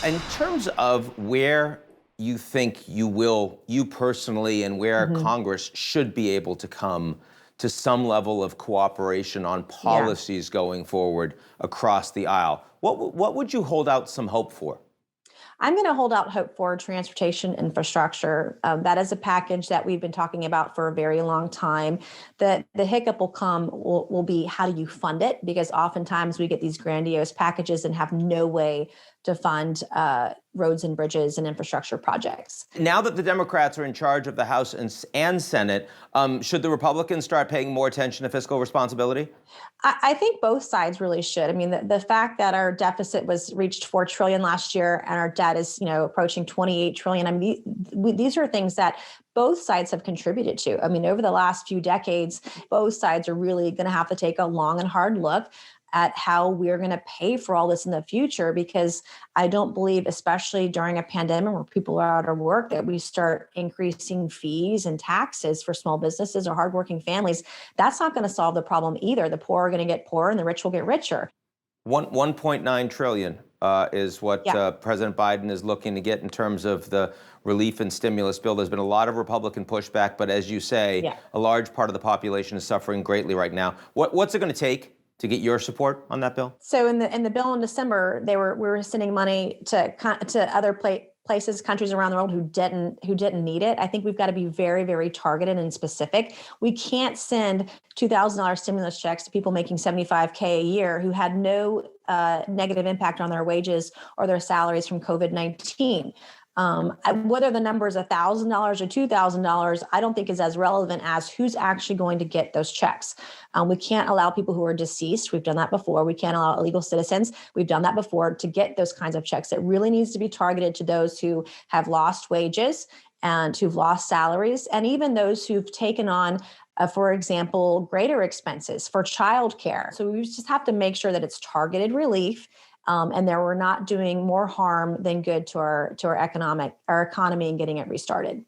In terms of where you think you personally, and where Congress should be able to come to some level of cooperation on policies going forward across the aisle, what would you hold out some hope for? I'm going to hold out hope for transportation infrastructure. That is a package that we've been talking about for a very long time. The hiccup will be, how do you fund it? Because oftentimes we get these grandiose packages and have no way to fund roads and bridges and infrastructure projects. Now that the Democrats are in charge of the House and Senate, should the Republicans start paying more attention to fiscal responsibility? I think both sides really should. I mean, the fact that our deficit reached $4 trillion last year and our debt is, approaching $28 trillion. I mean, these are things that both sides have contributed to. I mean, over the last few decades, both sides are really going to have to take a long and hard look at how we're going to pay for all this in the future, because I don't believe, especially during a pandemic where people are out of work, that we start increasing fees and taxes for small businesses or hardworking families. That's not going to solve the problem either. The poor are going to get poorer and the rich will get richer. 1.9 trillion is what President Biden is looking to get in terms of the relief and stimulus bill. There's been a lot of Republican pushback, but as you say, a large part of the population is suffering greatly right now. What's it going to take to get your support on that bill? So in the bill in December, we were sending money to other places, countries around the world who didn't need it. I think we've got to be very, very targeted and specific. We can't send $2,000 stimulus checks to people making $75K a year who had no negative impact on their wages or their salaries from COVID-19. Whether the number is $1,000 or $2,000, I don't think is as relevant as who's actually going to get those checks. We can't allow people who are deceased. We've done that before. We can't allow illegal citizens. We've done that before to get those kinds of checks. It really needs to be targeted to those who have lost wages and who've lost salaries, and even those who've taken on, for example, greater expenses for childcare. So we just have to make sure that it's targeted relief. And that we're not doing more harm than good to our economy and getting it restarted.